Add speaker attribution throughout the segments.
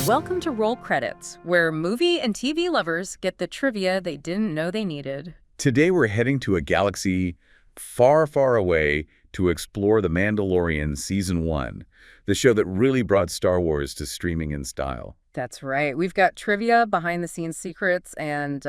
Speaker 1: Welcome to Roll Credits, where movie and TV lovers get the trivia they didn't know they needed.
Speaker 2: Today we're heading to a galaxy far, far away to explore The Mandalorian Season 1, the show that really brought Star Wars to streaming in style.
Speaker 1: That's right. We've got trivia, behind-the-scenes secrets, and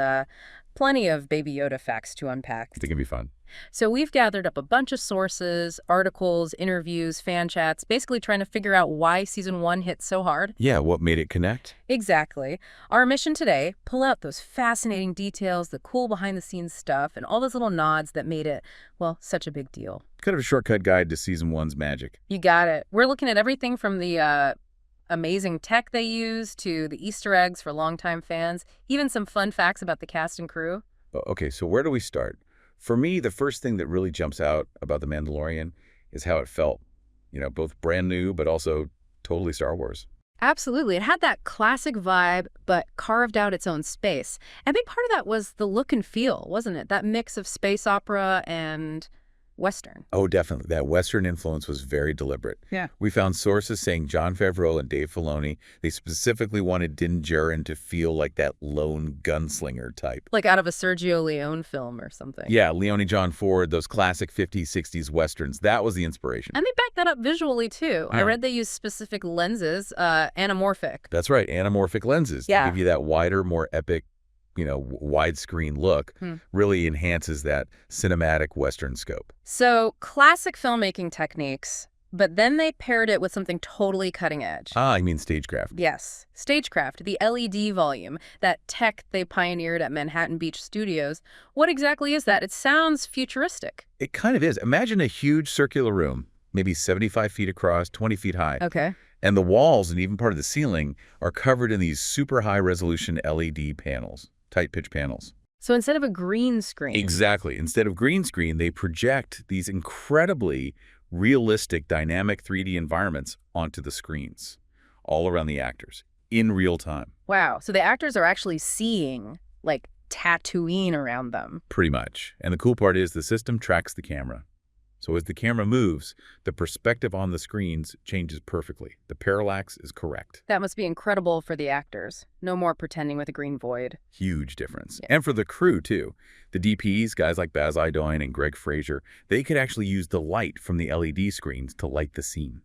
Speaker 1: plenty of Baby Yoda facts to unpack.
Speaker 2: I think it'd be fun.
Speaker 1: So we've gathered up a bunch of sources, articles, interviews, fan chats, basically trying to figure out why Season 1 hit so hard.
Speaker 2: Yeah, what made it connect?
Speaker 1: Exactly. Our mission today, pull out those fascinating details, the cool behind-the-scenes stuff, and all those little nods that made it, well, such a big deal.
Speaker 2: Kind of a shortcut guide to Season 1's magic.
Speaker 1: You got it. We're looking at everything from the amazing tech they use to the Easter eggs for longtime fans, even some fun facts about the cast and crew.
Speaker 2: Okay, so where do we start? For me, the first thing that really jumps out about The Mandalorian is how it felt. You know, both brand new, but also totally Star Wars.
Speaker 1: Absolutely. It had that classic vibe, but carved out its own space. And a big part of that was the look and feel, wasn't it? That mix of space opera and Western.
Speaker 2: Oh, definitely. That Western influence was very deliberate.
Speaker 1: Yeah.
Speaker 2: We found sources saying Jon Favreau and Dave Filoni, they specifically wanted Din Djarin to feel like that lone gunslinger type.
Speaker 1: Like out of a Sergio Leone film or something.
Speaker 2: Yeah, Leone John Ford, those classic 50s, 60s Westerns. That was the inspiration.
Speaker 1: And they backed that up visually, too. I read they used specific lenses, anamorphic.
Speaker 2: That's right, anamorphic lenses to give you that wider, more epic, widescreen look. Really enhances that cinematic Western scope.
Speaker 1: So, classic filmmaking techniques, but then they paired it with something totally cutting edge.
Speaker 2: Ah, you mean StageCraft.
Speaker 1: Yes. StageCraft, the LED volume, that tech they pioneered at Manhattan Beach Studios. What exactly is that? It sounds futuristic.
Speaker 2: It kind of is. Imagine a huge circular room, maybe 75 feet across, 20 feet high.
Speaker 1: Okay.
Speaker 2: And the walls and even part of the ceiling are covered in these super high-resolution LED panels. Tight pitch panels.
Speaker 1: So instead of a green screen.
Speaker 2: Exactly. Instead of green screen, they project these incredibly realistic dynamic 3D environments onto the screens, all around the actors, in real time.
Speaker 1: Wow. So the actors are actually seeing, like, Tatooine around them.
Speaker 2: Pretty much. And the cool part is the system tracks the camera. So as the camera moves, the perspective on the screens changes perfectly. The parallax is correct.
Speaker 1: That must be incredible for the actors. No more pretending with a green void.
Speaker 2: Huge difference. Yeah. And for the crew, too. The DPs, guys like Baz Idoine and Greg Fraser, they could actually use the light from the LED screens to light the scene.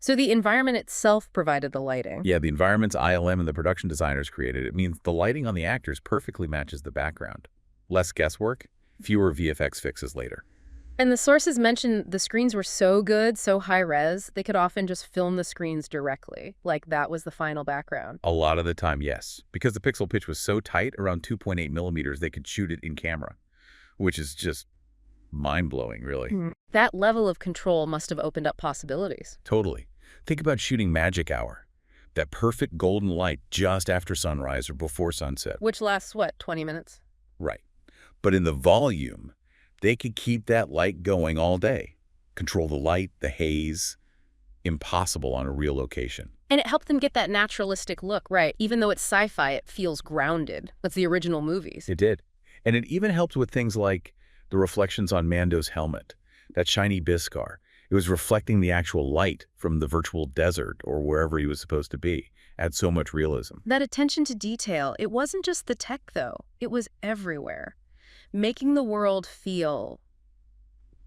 Speaker 1: So the environment itself provided the lighting?
Speaker 2: Yeah, the environments ILM and the production designers created. It means the lighting on the actors perfectly matches the background. Less guesswork, fewer VFX fixes later.
Speaker 1: And the sources mentioned the screens were so good, so high-res, they could often just film the screens directly, like that was the final background.
Speaker 2: A lot of the time, yes. Because the pixel pitch was so tight, around 2.8 millimeters, they could shoot it in camera, which is just mind-blowing, really.
Speaker 1: That level of control must have opened up possibilities.
Speaker 2: Totally. Think about shooting magic hour. That perfect golden light just after sunrise or before sunset.
Speaker 1: Which lasts, what, 20 minutes?
Speaker 2: Right. But in the volume, they could keep that light going all day. Control the light, the haze. Impossible on a real location.
Speaker 1: And it helped them get that naturalistic look, right? Even though it's sci-fi, it feels grounded. That's the original movies.
Speaker 2: It did. And it even helped with things like the reflections on Mando's helmet, that shiny Beskar. It was reflecting the actual light from the virtual desert or wherever he was supposed to be. Add so much realism.
Speaker 1: That attention to detail, it wasn't just the tech, though. It was everywhere. Making the world feel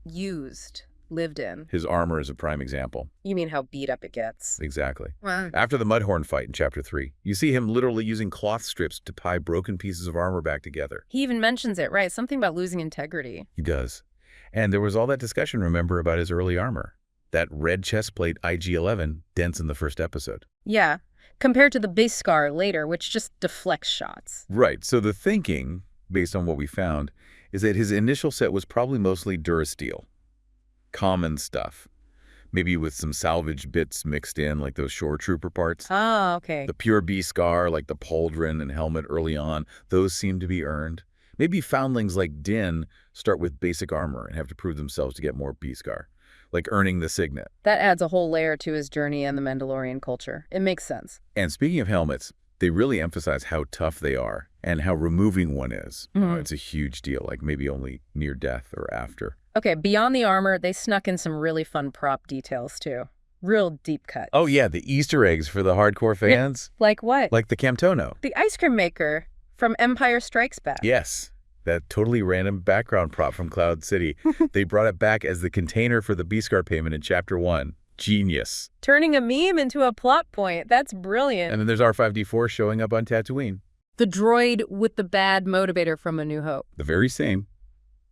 Speaker 1: used, lived in.
Speaker 2: His armor is a prime example.
Speaker 1: You mean how beat up it gets?
Speaker 2: Exactly.
Speaker 1: Wow.
Speaker 2: After the Mudhorn fight in Chapter 3, you see him literally using cloth strips to tie broken pieces of armor back together.
Speaker 1: He even mentions it, right? Something about losing integrity.
Speaker 2: He does. And there was all that discussion, remember, about his early armor. That red chestplate IG-11 dents in the first episode.
Speaker 1: Yeah, compared to the Beskar later, which just deflects shots.
Speaker 2: Right. So the thinking, based on what we found, is that his initial set was probably mostly Durasteel. Common stuff. Maybe with some salvaged bits mixed in, like those Shore Trooper parts.
Speaker 1: Oh, okay.
Speaker 2: The pure Beskar, like the pauldron and helmet early on, those seem to be earned. Maybe foundlings like Din start with basic armor and have to prove themselves to get more Beskar, like earning the signet.
Speaker 1: That adds a whole layer to his journey and the Mandalorian culture. It makes sense.
Speaker 2: And speaking of helmets, they really emphasize how tough they are and how removing one is. It's a huge deal, like maybe only near death or after.
Speaker 1: Okay, beyond the armor, they snuck in some really fun prop details, too. Real deep cuts.
Speaker 2: Oh, yeah, the Easter eggs for the hardcore fans.
Speaker 1: Like what?
Speaker 2: Like the Camtono.
Speaker 1: The ice cream maker from Empire Strikes Back.
Speaker 2: Yes, that totally random background prop from Cloud City. They brought it back as the container for the Beascar payment in Chapter 1. Genius.
Speaker 1: Turning a meme into a plot point. That's brilliant.
Speaker 2: And then there's R5-D4 showing up on Tatooine.
Speaker 1: The droid with the bad motivator from A New Hope.
Speaker 2: The very same.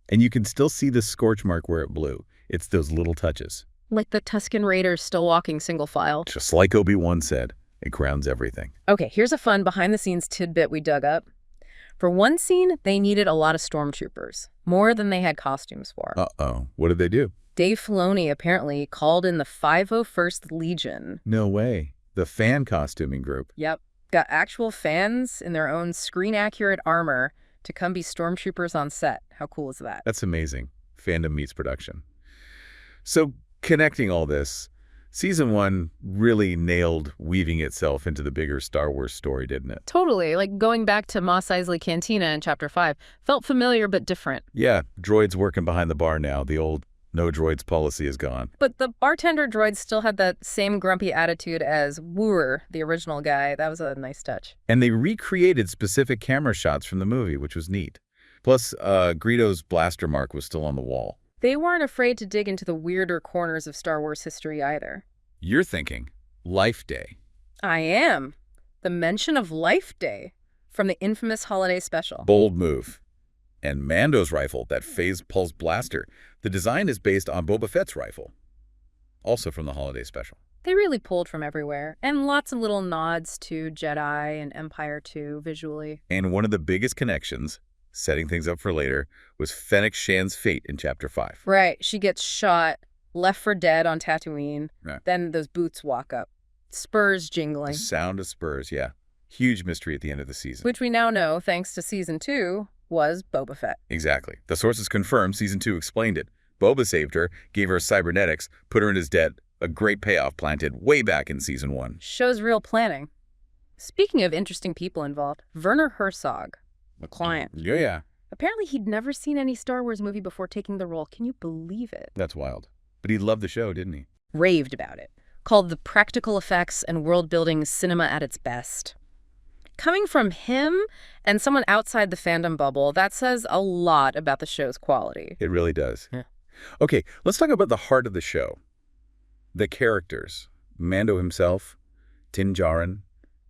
Speaker 2: And you can still see the scorch mark where it blew. It's those little touches.
Speaker 1: Like the Tusken Raiders still walking single file.
Speaker 2: Just like Obi-Wan said, it grounds everything.
Speaker 1: Okay, here's a fun behind-the-scenes tidbit we dug up. For one scene, they needed a lot of stormtroopers, more than they had costumes for.
Speaker 2: Uh-oh. What did they do?
Speaker 1: Dave Filoni apparently called in the 501st Legion.
Speaker 2: No way. The fan costuming group.
Speaker 1: Yep. Got actual fans in their own screen-accurate armor to come be stormtroopers on set. How cool is that?
Speaker 2: That's amazing. Fandom meets production. So, connecting all this, Season 1 really nailed weaving itself into the bigger Star Wars story, didn't it?
Speaker 1: Totally. Like going back to Mos Eisley Cantina in Chapter 5. Felt familiar but different.
Speaker 2: Yeah, droids working behind the bar now. The old no droids policy is gone.
Speaker 1: But the bartender droid still had that same grumpy attitude as Wooer, the original guy. That was a nice touch.
Speaker 2: And they recreated specific camera shots from the movie, which was neat. Plus, Greedo's blaster mark was still on the wall.
Speaker 1: They weren't afraid to dig into the weirder corners of Star Wars history either.
Speaker 2: You're thinking Life Day.
Speaker 1: I am. The mention of Life Day from the infamous holiday special.
Speaker 2: Bold move. And Mando's rifle, that phase pulse blaster, the design is based on Boba Fett's rifle, also from the holiday special.
Speaker 1: They really pulled from everywhere, and lots of little nods to Jedi and Empire too, visually.
Speaker 2: And one of the biggest connections, setting things up for later, was Fennec Shan's fate in Chapter 5.
Speaker 1: Right, she gets shot, left for dead on Tatooine,
Speaker 2: Right.
Speaker 1: Then those boots walk up. Spurs jingling.
Speaker 2: The sound of spurs, yeah. Huge mystery at the end of the season.
Speaker 1: Which we now know, thanks to Season 2, was Boba Fett.
Speaker 2: Exactly. The sources confirmed Season 2 explained it. Boba saved her, gave her cybernetics, put her in his debt. A great payoff planted way back in Season 1.
Speaker 1: Shows real planning. Speaking of interesting people involved, Werner Herzog, the client.
Speaker 2: Yeah.
Speaker 1: Apparently he'd never seen any Star Wars movie before taking the role. Can you believe it?
Speaker 2: That's wild. But he loved the show, didn't he?
Speaker 1: Raved about it. Called the practical effects and world-building cinema at its best. Coming from him and someone outside the fandom bubble, that says a lot about the show's quality.
Speaker 2: It really does.
Speaker 1: Yeah.
Speaker 2: Okay, let's talk about the heart of the show. The characters. Mando himself, Din Djarin,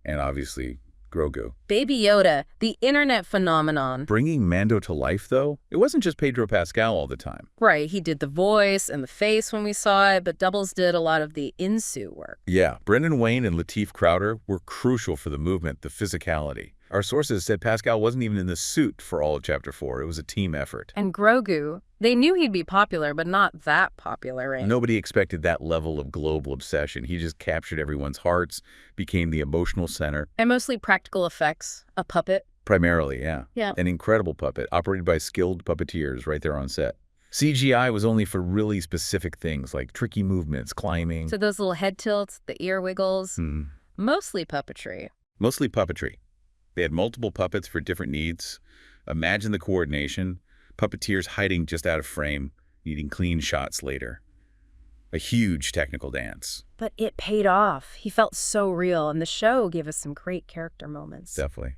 Speaker 2: and obviously Grogu.
Speaker 1: Baby Yoda, the internet phenomenon.
Speaker 2: Bringing Mando to life, though, it wasn't just Pedro Pascal all the time.
Speaker 1: Right, he did the voice and the face when we saw it, but Doubles did a lot of the in-suit work.
Speaker 2: Yeah, Brendan Wayne and Lateef Crowder were crucial for the movement, the physicality. Our sources said Pascal wasn't even in the suit for all of Chapter 4. It was a team effort.
Speaker 1: And Grogu, they knew he'd be popular, but not that popular, right?
Speaker 2: Nobody expected that level of global obsession. He just captured everyone's hearts, became the emotional center.
Speaker 1: And mostly practical effects, a puppet.
Speaker 2: Primarily, yeah.
Speaker 1: Yeah.
Speaker 2: An incredible puppet, operated by skilled puppeteers right there on set. CGI was only for really specific things, like tricky movements, climbing.
Speaker 1: So those little head tilts, the ear wiggles,
Speaker 2: Hmm.
Speaker 1: mostly puppetry.
Speaker 2: Mostly puppetry. They had multiple puppets for different needs. Imagine the coordination. Puppeteers hiding just out of frame, needing clean shots later. A huge technical dance.
Speaker 1: But it paid off. He felt so real, and the show gave us some great character moments.
Speaker 2: Definitely.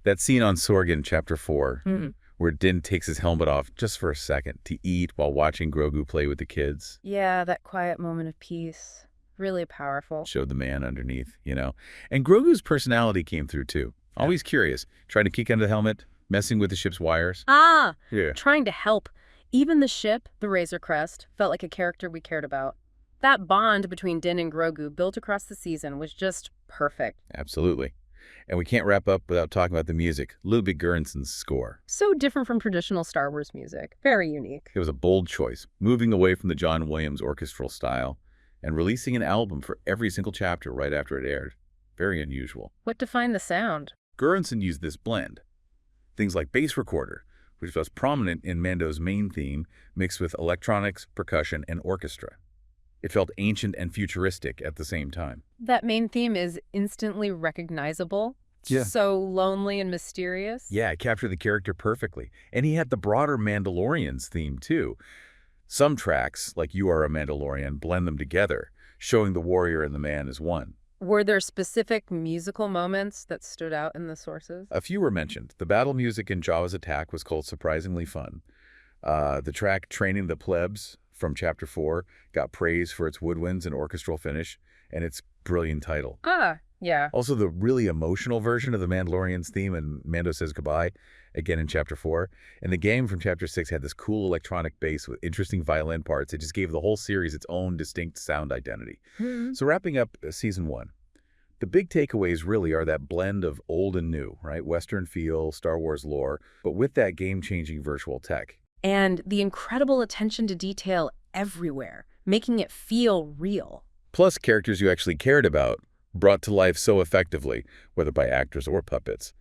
Speaker 2: That scene on Sorgan, Chapter 4,
Speaker 1: Mm.
Speaker 2: where Din takes his helmet off just for a second to eat while watching Grogu play with the kids.
Speaker 1: Yeah, that quiet moment of peace. Really powerful.
Speaker 2: Showed the man underneath, you know. And Grogu's personality came through, too. Always curious, trying to kick under the helmet, messing with the ship's wires.
Speaker 1: Ah!
Speaker 2: Yeah.
Speaker 1: Trying to help. Even the ship, the Razor Crest, felt like a character we cared about. That bond between Din and Grogu built across the season was just perfect.
Speaker 2: Absolutely. And we can't wrap up without talking about the music. Ludwig Göransson's score.
Speaker 1: So different from traditional Star Wars music. Very unique.
Speaker 2: It was a bold choice, moving away from the John Williams orchestral style and releasing an album for every single chapter right after it aired. Very unusual.
Speaker 1: What defined the sound?
Speaker 2: Göransson used this blend. Things like bass recorder, which was prominent in Mando's main theme, mixed with electronics, percussion, and orchestra. It felt ancient and futuristic at the same time.
Speaker 1: That main theme is instantly recognizable.
Speaker 2: Yeah.
Speaker 1: So lonely and mysterious.
Speaker 2: Yeah, it captured the character perfectly. And he had the broader Mandalorian's theme, too. Some tracks, like You Are a Mandalorian, blend them together, showing the warrior and the man as one.
Speaker 1: Were there specific musical moments that stood out in the sources?
Speaker 2: A few were mentioned. The battle music in Java's Attack was called Surprisingly Fun. The track Training the Plebs from Chapter 4 got praise for its woodwinds and orchestral finish, and its brilliant title.
Speaker 1: Ah, yeah.
Speaker 2: Also, the really emotional version of the Mandalorian's theme in Mando Says Goodbye, again in Chapter 4. And the game from Chapter 6 had this cool electronic bass with interesting violin parts. It just gave the whole series its own distinct sound identity. So wrapping up Season 1, the big takeaways really are that blend of old and new, right? Western feel, Star Wars lore, but with that game-changing virtual tech.
Speaker 1: And the incredible attention to detail everywhere, making it feel real.
Speaker 2: Plus characters you actually cared about, brought to life so effectively, whether by actors or puppets.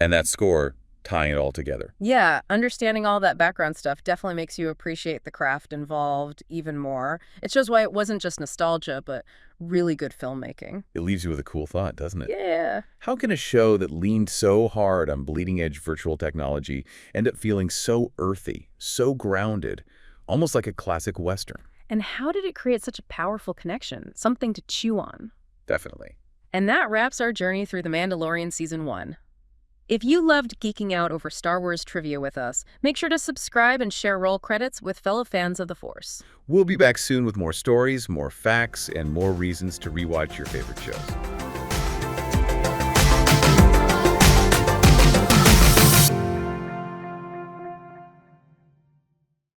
Speaker 2: And that score, tying it all together.
Speaker 1: Yeah, understanding all that background stuff definitely makes you appreciate the craft involved even more. It shows why it wasn't just nostalgia, but really good filmmaking.
Speaker 2: It leaves you with a cool thought, doesn't it?
Speaker 1: Yeah.
Speaker 2: How can a show that leaned so hard on bleeding-edge virtual technology end up feeling so earthy, so grounded, almost like a classic Western?
Speaker 1: And how did it create such a powerful connection, something to chew on?
Speaker 2: Definitely.
Speaker 1: And that wraps our journey through The Mandalorian Season 1. If you loved geeking out over Star Wars trivia with us, make sure to subscribe and share roll credits with fellow fans of the Force.
Speaker 2: We'll be back soon with more stories, more facts, and more reasons to rewatch your favorite shows.